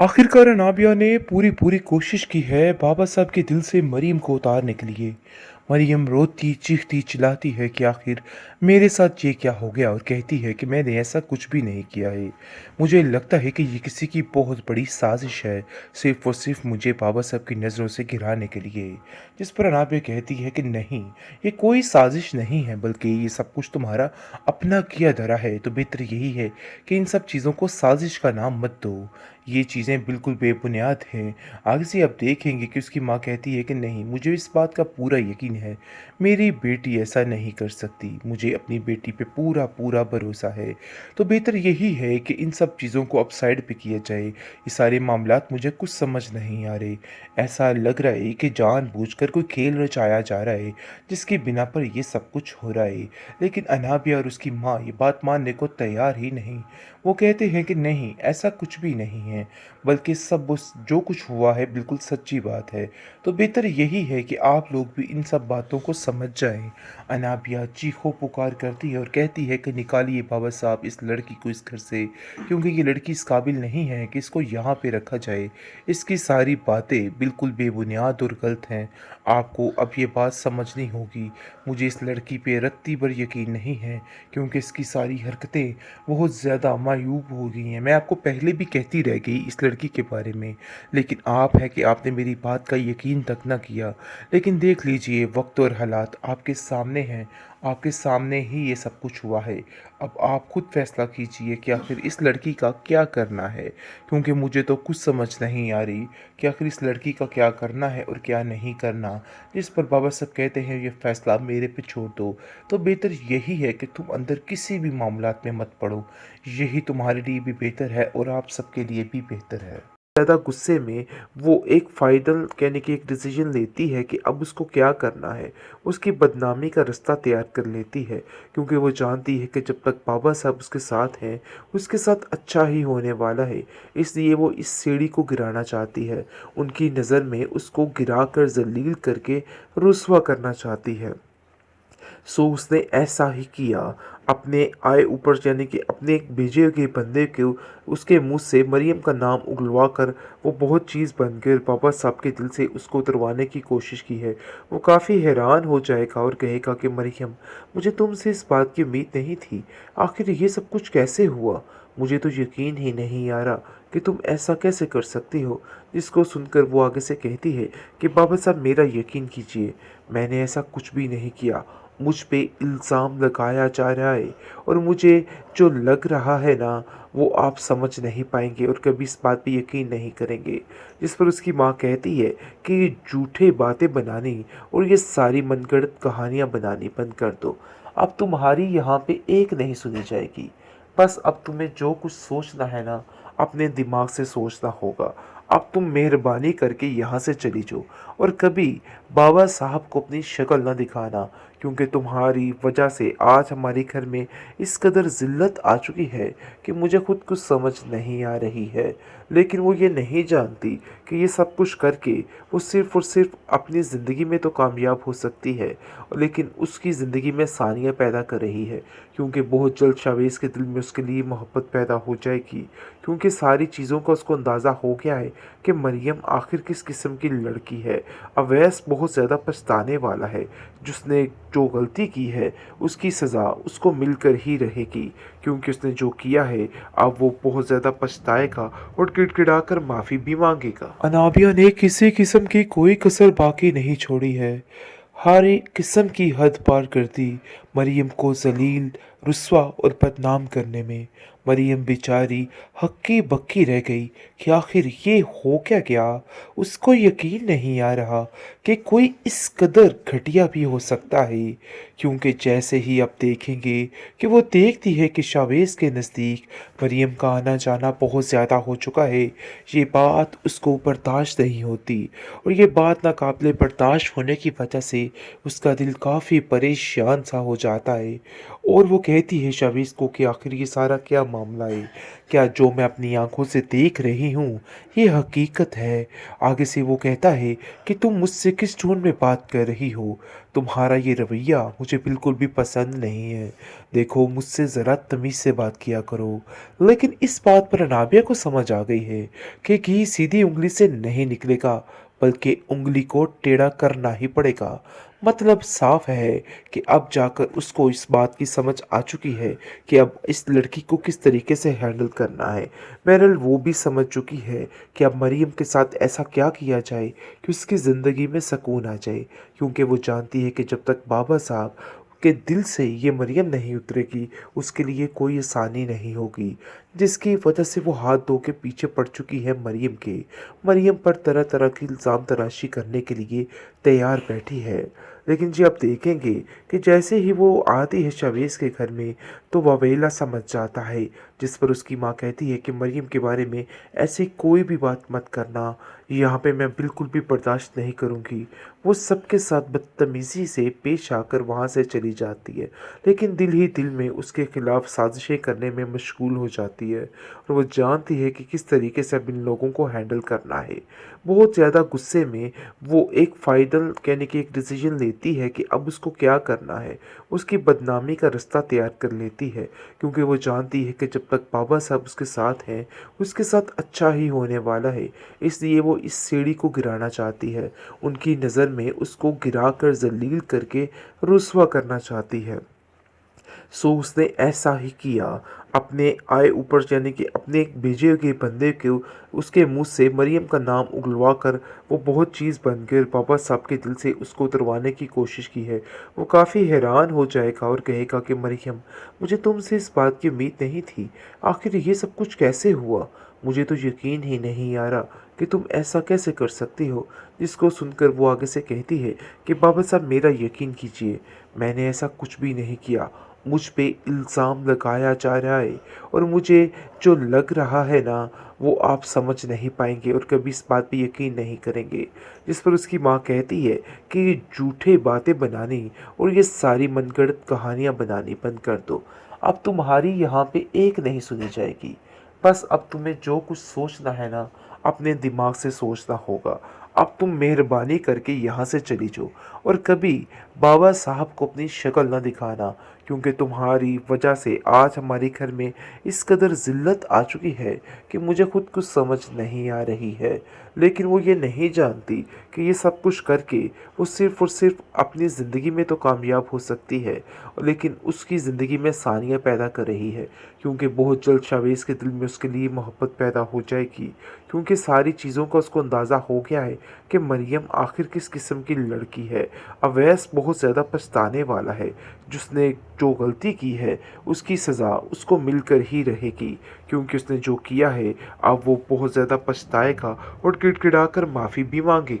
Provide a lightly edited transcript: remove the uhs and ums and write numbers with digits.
आखिरकार अनाबिया ने पूरी पूरी कोशिश की है बाबा साहब के दिल से मरीम को उतारने के लिए। मरीम रोती चीखती चिल्लाती है कि आखिर मेरे साथ ये क्या हो गया, और कहती है कि मैंने ऐसा कुछ भी नहीं किया है। मुझे लगता है कि ये किसी की बहुत बड़ी साजिश है, सिर्फ और सिर्फ मुझे बाबा साहब की नज़रों से गिराने के लिए। जिस पर अनाबिया कहती है कि नहीं, ये कोई साजिश नहीं है, बल्कि ये सब कुछ तुम्हारा अपना किया धरा है। तो बेहतर यही है कि इन सब चीज़ों को साजिश का नाम मत दो। ये चीज़ें बिल्कुल बेबुनियाद हैं। आगे से आप देखेंगे कि उसकी माँ कहती है कि नहीं, मुझे इस बात का पूरा यकीन है, मेरी बेटी ऐसा नहीं कर सकती, मुझे अपनी बेटी पे पूरा पूरा भरोसा है। तो बेहतर यही है कि इन सब चीज़ों को अब साइड पे किया जाए। ये सारे मामलात मुझे कुछ समझ नहीं आ रहे। ऐसा लग रहा है कि जानबूझकर कोई खेल रचाया जा रहा है, जिसकी बिना पर ये सब कुछ हो रहा है। लेकिन अनाबिया और उसकी माँ ये बात मानने को तैयार ही नहीं। वो कहते हैं कि नहीं, ऐसा कुछ भी नहीं है, बल्कि सब उस जो कुछ हुआ है बिल्कुल सच्ची बात है। तो बेहतर यही है कि आप लोग भी इन सब बातों को समझ जाएं। अनाबिया चीखो पुकार करती है और कहती है कि निकालिए बाबा साहब इस लड़की को इस घर से, क्योंकि ये लड़की इस काबिल नहीं है कि इसको यहाँ पे रखा जाए। इसकी सारी बातें बिल्कुल बेबुनियाद और गलत हैं। आपको अब ये बात समझनी होगी। मुझे इस लड़की पे रत्ती भर यकीन नहीं है, क्योंकि इसकी सारी हरकतें बहुत ज़्यादा मायूब हो गई हैं। मैं आपको पहले भी कहती रह गई इस लड़की के बारे में, लेकिन आप है कि आपने मेरी बात का यकीन तक ना किया। लेकिन देख लीजिए, वक्त और हालात आपके सामने हैं, आपके सामने ही ये सब कुछ हुआ है। अब आप खुद फैसला कीजिए कि आखिर इस लड़की का क्या करना है, क्योंकि मुझे तो कुछ समझ नहीं आ रही कि आखिर इस लड़की का क्या करना है और क्या नहीं करना। जिस पर बाबा साहब कहते हैं ये फैसला मेरे पे छोड़ दो। तो बेहतर यही है कि तुम अंदर किसी भी मामलात में मत पड़ो। यही तुम्हारे लिए भी बेहतर है और आप सबके लिए भी बेहतर है। ज़्यादा गुस्से में वो एक फाइनल यानी कि एक डिसीजन लेती है कि अब उसको क्या करना है। उसकी बदनामी का रास्ता तैयार कर लेती है, क्योंकि वो जानती है कि जब तक बाबा साहब उसके साथ हैं, उसके साथ अच्छा ही होने वाला है। इसलिए वो इस सीढ़ी को गिराना चाहती है। उनकी नज़र में उसको गिराकर ज़लील करके रुस्वा करना चाहती है। सो उसने ऐसा ही किया। अपने आए ऊपर यानी कि अपने एक भेजे हुए बंदे को उसके मुंह से मरियम का नाम उगलवा कर वो बहुत चीज़ बनकर बाबा साहब के दिल से उसको उतरवाने की कोशिश की है। वो काफ़ी हैरान हो जाएगा और कहेगा कि मरियम, मुझे तुमसे इस बात की उम्मीद नहीं थी। आखिर ये सब कुछ कैसे हुआ? मुझे तो यकीन ही नहीं आ रहा कि तुम ऐसा कैसे कर सकती हो। जिसको सुनकर वो आगे से कहती है कि बाबा साहब, मेरा यकीन कीजिए, मैंने ऐसा कुछ भी नहीं किया। मुझ पे इल्ज़ाम लगाया जा रहा है, और मुझे जो लग रहा है ना, वो आप समझ नहीं पाएंगे और कभी इस बात पे यकीन नहीं करेंगे। जिस पर उसकी माँ कहती है कि ये झूठे बातें बनानी और ये सारी मनगढ़ंत कहानियाँ बनानी बंद कर दो। अब तुम्हारी यहाँ पे एक नहीं सुनी जाएगी। बस अब तुम्हें जो कुछ सोचना है ना, अपने दिमाग से सोचना होगा। अब तुम मेहरबानी करके यहाँ से चली जाओ और कभी बाबा साहब को अपनी शक्ल न दिखाना, क्योंकि तुम्हारी वजह से आज हमारे घर में इस कदर ज़िल्लत आ चुकी है कि मुझे खुद कुछ समझ नहीं आ रही है। लेकिन वो ये नहीं जानती कि ये सब कुछ करके वो सिर्फ़ और सिर्फ अपनी ज़िंदगी में तो कामयाब हो सकती है, लेकिन उसकी ज़िंदगी में सानिया पैदा कर रही है, क्योंकि बहुत जल्द शावेज़ के दिल में उसके लिए मोहब्बत पैदा हो जाएगी। क्योंकि सारी चीज़ों का उसको अंदाज़ा हो गया है कि मरियम आखिर किस किस्म की लड़की है। अवैस बहुत ज़्यादा पछताने वाला है। जिसने जो गलती की है उसकी सज़ा उसको मिलकर ही रहेगी, क्योंकि उसने जो किया है अब वो बहुत ज़्यादा पछताएगा और गिड़गिड़ाकर माफ़ी भी मांगेगा। अनाबिया ने किसी किस्म की कोई कसर बाकी नहीं छोड़ी है। हर एक किस्म की हद पार कर दी मरियम को जलील, रुस्वा और बदनाम करने में। मरियम बेचारी हक्की बक्की रह गई कि आखिर ये हो क्या गया। उसको यकीन नहीं आ रहा कि कोई इस कदर घटिया भी हो सकता है, क्योंकि जैसे ही आप देखेंगे कि वो देखती है कि शावेज़ के नज़दीक मरियम का आना जाना बहुत ज़्यादा हो चुका है, ये बात उसको बर्दाश्त नहीं होती। और ये बात नाकाबिले बर्दाश्त होने की वजह से उसका दिल काफ़ी परेशान सा हो जाता है। और वो कहती है शावेज़ को कि आखिर ये सारा क्या मामला है? क्या जो मैं अपनी आँखों से देख रही हूँ, ये हकीकत है? आगे से वो कहता है कि तुम मुझसे किस टोन में बात कर रही हो? तुम्हारा ये रवैया मुझे बिल्कुल भी पसंद नहीं है। देखो, मुझसे ज़रा तमीज़ से बात किया करो। लेकिन इस बात पर अनाबिया को समझ आ गई है कि घी सीधी उँगली से नहीं निकलेगा, बल्कि उँगली को टेढ़ा करना ही पड़ेगा। मतलब साफ है कि अब जाकर उसको इस बात की समझ आ चुकी है कि अब इस लड़की को किस तरीके से हैंडल करना है। बहरहाल वो भी समझ चुकी है कि अब मरियम के साथ ऐसा क्या किया जाए कि उसकी ज़िंदगी में सुकून आ जाए, क्योंकि वो जानती है कि जब तक बाबा साहब के दिल से ये मरियम नहीं उतरेगी, उसके लिए कोई आसानी नहीं होगी, जिसकी वजह से वो हाथ धो के पीछे पड़ चुकी है मरियम के। मरियम पर तरह तरह की इल्ज़ाम तराशी करने के लिए तैयार बैठी है। लेकिन जी आप देखेंगे कि जैसे ही वो आती है शावेज़ के घर में, तो वावेला समझ जाता है, जिस पर उसकी माँ कहती है कि मरियम के बारे में ऐसी कोई भी बात मत करना, यहाँ पे मैं बिल्कुल भी बर्दाश्त नहीं करूँगी। वो सबके साथ बदतमीज़ी से पेश आकर वहाँ से चली जाती है, लेकिन दिल ही दिल में उसके खिलाफ साजिशें करने में मशगूल हो जाती है और वो जानती है कि किस तरीके से अब इन लोगों को हैंडल करना है। बहुत ज़्यादा गुस्से में वो एक फाइनल यानी कि एक डिसीजन लेती है कि अब उसको क्या करना है। उसकी बदनामी का रास्ता तैयार कर लेती है, क्योंकि वो जानती है कि जब तक बाबा साहब उसके साथ हैं, उसके साथ अच्छा ही होने वाला है। इसलिए वो इस सीढ़ी को गिराना चाहती है, उनकी नज़र में उसको गिराकर ज़लील करके रुस्वा करना चाहती है। सो उसने ऐसा ही किया। अपने आए ऊपर यानी कि अपने एक भेजे हुए बंदे को उसके मुंह से मरियम का नाम उगलवा कर वो बहुत चीज़ बन कर बाबा साहब के दिल से उसको उतरवाने की कोशिश की है। वो काफ़ी हैरान हो जाएगा और कहेगा कि मरियम, मुझे तुमसे इस बात की उम्मीद नहीं थी। आखिर ये सब कुछ कैसे हुआ? मुझे तो यकीन ही नहीं आ रहा कि तुम ऐसा कैसे कर सकती हो। जिसको सुनकर वो आगे से कहती है कि बाबा साहब, मेरा यकीन कीजिए, मैंने ऐसा कुछ भी नहीं किया। मुझ पे इल्ज़ाम लगाया जा रहा है और मुझे जो लग रहा है ना, वो आप समझ नहीं पाएंगे और कभी इस बात पे यकीन नहीं करेंगे। जिस पर उसकी माँ कहती है कि ये झूठे बातें बनानी और ये सारी मनगढ़ंत कहानियाँ बनानी बंद कर दो। अब तुम्हारी यहाँ पे एक नहीं सुनी जाएगी। बस अब तुम्हें जो कुछ सोचना है ना, अपने दिमाग से सोचना होगा। अब तुम मेहरबानी करके यहाँ से चली जाओ और कभी बाबा साहब को अपनी शक्ल ना दिखाना, क्योंकि तुम्हारी वजह से आज हमारे घर में इस कदर ज़िल्लत आ चुकी है कि मुझे खुद कुछ समझ नहीं आ रही है। लेकिन वो ये नहीं जानती कि ये सब कुछ करके वो सिर्फ़ और सिर्फ अपनी ज़िंदगी में तो कामयाब हो सकती है, लेकिन उसकी ज़िंदगी में सानिया पैदा कर रही है, क्योंकि बहुत जल्द शावेज़ के दिल में उसके लिए मोहब्बत पैदा हो जाएगी, क्योंकि सारी चीज़ों का उसको अंदाज़ा हो गया है कि मरियम आखिर किस किस्म की लड़की है। अवैस बहुत ज़्यादा पछताने वाला है। जिसने जो गलती की है उसकी सज़ा उसको मिलकर ही रहेगी, क्योंकि उसने जो किया है अब वो बहुत ज़्यादा पछताएगा और गिड़गिड़ाकर माफ़ी भी मांगेगा।